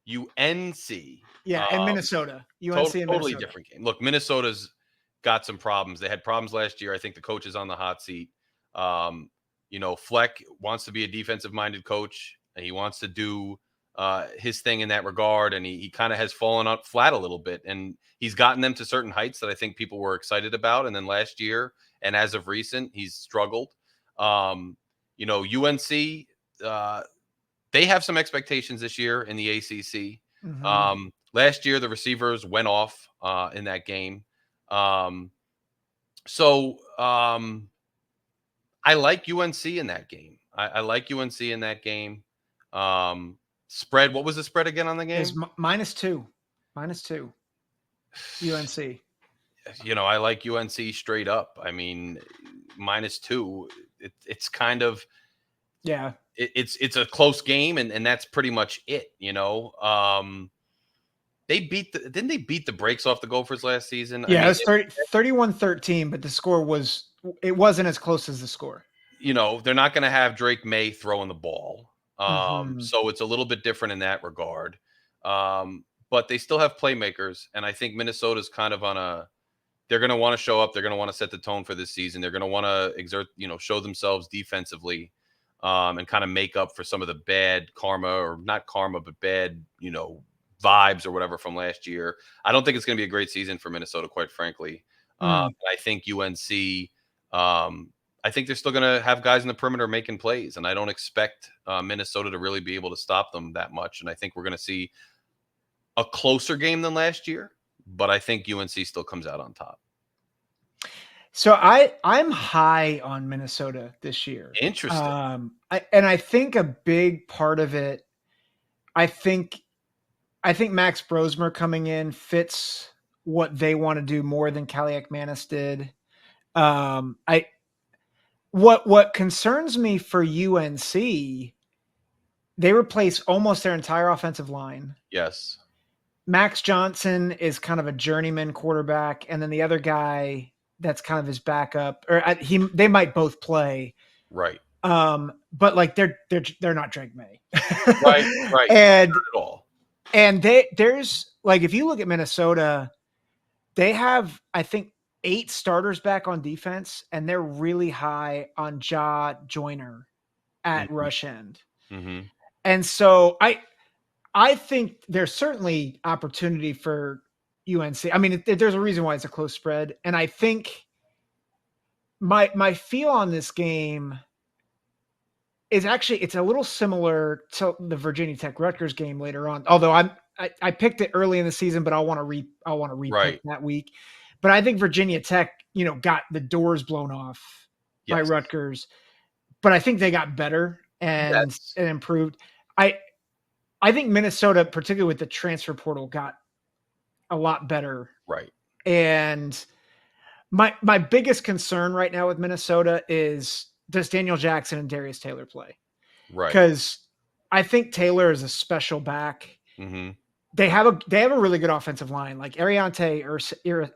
UNC. Yeah, and Minnesota. UNC and Totally Minnesota. different game. Look, Minnesota's got some problems. They had problems last year. I think the coach is on the hot seat. Fleck wants to be a defensive-minded coach, and he wants to do his thing in that regard, and he kind of has fallen up flat a little bit. And he's gotten them to certain heights that I think people were excited about. And then last year, and as of recent, he's struggled. UNC, they have some expectations this year in the ACC. Mm-hmm. Last year, the receivers went off in that game. So I like UNC in that game. I like UNC in that game. Spread. What was the spread again on the game? Is -2. -2. UNC. I like UNC straight up. I mean, -2. It's kind of It's a close game, and that's pretty much it. Didn't they beat the brakes off the Gophers last season? Yeah, it was 31-13, but the score wasn't as close as the score. They're not going to have Drake May throwing the ball. Mm-hmm. So it's a little bit different in that regard. But they still have playmakers, and I think Minnesota's kind of they're going to want to show up. They're going to want to set the tone for this season. They're going to want to exert, show themselves defensively, and kind of make up for some of the bad karma, or not karma, but bad, vibes or whatever from last year. I don't think it's going to be a great season for Minnesota, quite frankly. I think UNC, I think they're still going to have guys in the perimeter making plays, and I don't expect Minnesota to really be able to stop them that much. And I think we're going to see a closer game than last year, but I think UNC still comes out on top. So I'm high on Minnesota this year. Interesting. I think a big part of it, I think Max Brosmer coming in fits what they want to do more than Kaliak-Manis did. What concerns me for UNC, they replace almost their entire offensive line. Yes. Max Johnson is kind of a journeyman quarterback, and then the other guy that's kind of his backup, or they might both play. Right. But like they're not Drake May. Right. And not at all. And there's like, if you look at Minnesota, they have, I think, 8 starters back on defense, and they're really high on Ja Joyner at rush end. Mm-hmm. And so I think there's certainly opportunity for UNC. I mean, there's a reason why it's a close spread. And I think my feel on this game is actually, it's a little similar to the Virginia Tech Rutgers game later on. Although I picked it early in the season, but I want to repick that week. But I think Virginia Tech, got the doors blown off by Rutgers, but I think they got better and improved. I think Minnesota, particularly with the transfer portal, got a lot better. Right. And my biggest concern right now with Minnesota is, does Daniel Jackson and Darius Taylor play? Right. Because I think Taylor is a special back. Mm-hmm. They have a really good offensive line, like Ariante Ursary,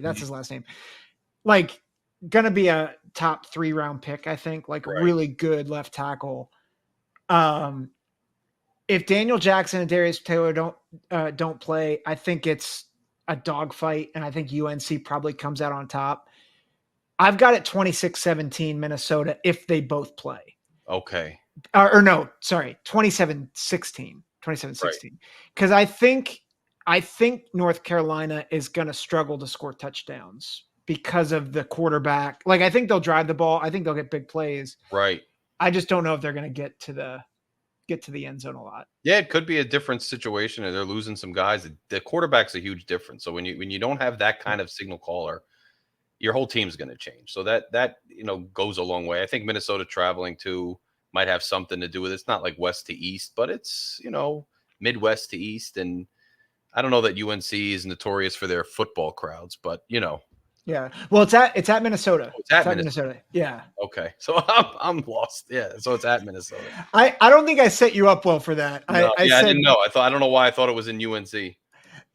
that's his last name. Like, gonna be a top 3 round pick, I think. Like, really good left tackle. If Daniel Jackson and Darius Taylor don't play, I think it's a dogfight, and I think UNC probably comes out on top. I've got it 26-17 Minnesota if they both play. Okay. Or no, sorry, 27-16. Because I think North Carolina is going to struggle to score touchdowns because of the quarterback. Like, I think they'll drive the ball. I think they'll get big plays. Right. I just don't know if they're going to get to the end zone a lot. Yeah, it could be a different situation, and they're losing some guys. The quarterback's a huge difference. So when you don't have that kind of signal caller, your whole team's going to change. So that goes a long way. I think Minnesota traveling too might have something to do with it. It's not like west to east, but it's, Midwest to east. And I don't know that UNC is notorious for their football crowds, but Yeah. Well, it's at Minnesota. Oh, it's at Minnesota. Yeah. Okay. So I'm lost. Yeah. So it's at Minnesota. I don't think I set you up well for that. No, I didn't know. I don't know why I thought it was in UNC.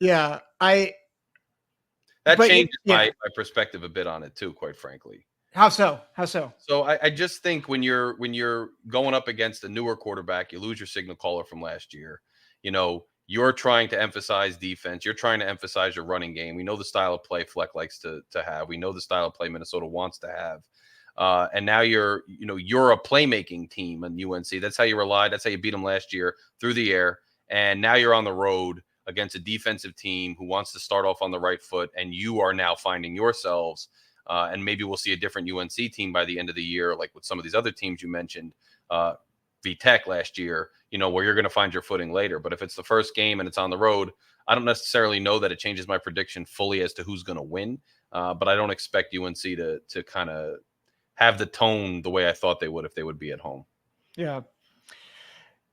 Yeah. That changes my perspective a bit on it too, quite frankly. How so? How so? So I just think when you're going up against a newer quarterback, you lose your signal caller from last year. You're trying to emphasize defense. You're trying to emphasize your running game. We know the style of play Fleck likes to have. We know the style of play Minnesota wants to have. And now you're a playmaking team in UNC. That's how you relied. That's how you beat them last year through the air. And now you're on the road against a defensive team who wants to start off on the right foot, and you are now finding yourselves. And maybe we'll see a different UNC team by the end of the year, like with some of these other teams you mentioned, VTech last year, where you're going to find your footing later. But if it's the first game and it's on the road, I don't necessarily know that it changes my prediction fully as to who's going to win. But I don't expect UNC to kind of have the tone the way I thought they would if they would be at home. Yeah.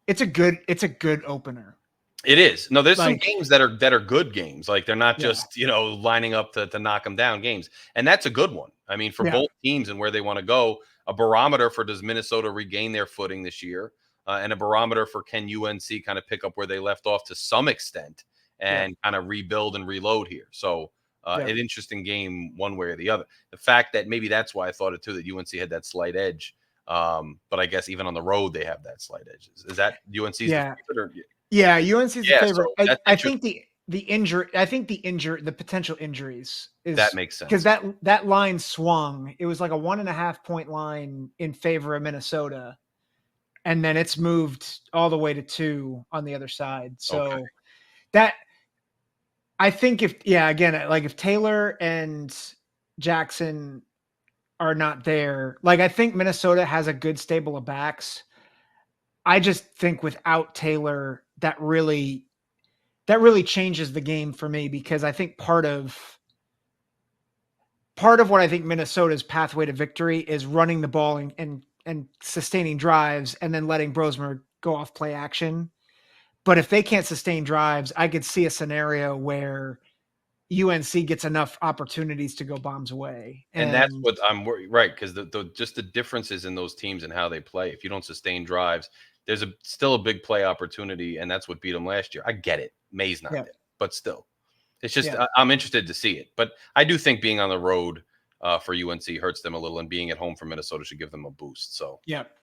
It's a good opener. It is. No, there's some games that are good games. Like they're not Yeah. just, lining up to knock them down games. And that's a good one. I mean, for both teams and where they want to go, a barometer for does Minnesota regain their footing this year, and a barometer for can UNC kind of pick up where they left off to some extent and kind of rebuild and reload here. So an interesting game one way or the other. The fact that maybe that's why I thought it too, that UNC had that slight edge. But I guess even on the road, they have that slight edge. Is that UNC's the favorite? Or, yeah, UNC's the favorite. So I think the injury. I think the potential injuries is that makes sense because that line swung. It was like a 1.5 point line in favor of Minnesota, and then it's moved all the way to 2 on the other side. So that I think if Taylor and Jackson are not there, like I think Minnesota has a good stable of backs. I just think without Taylor, that really changes the game for me, because I think part of what I think Minnesota's pathway to victory is running the ball and sustaining drives and then letting Brosmer go off play action. But if they can't sustain drives, I could see a scenario where UNC gets enough opportunities to go bombs away. And that's what I'm worried, right? Because just the differences in those teams and how they play. If you don't sustain drives, there's still a big play opportunity, and that's what beat them last year. I get it. May's not there, but still. It's just I'm interested to see it. But I do think being on the road for UNC hurts them a little, and being at home for Minnesota should give them a boost. So yeah.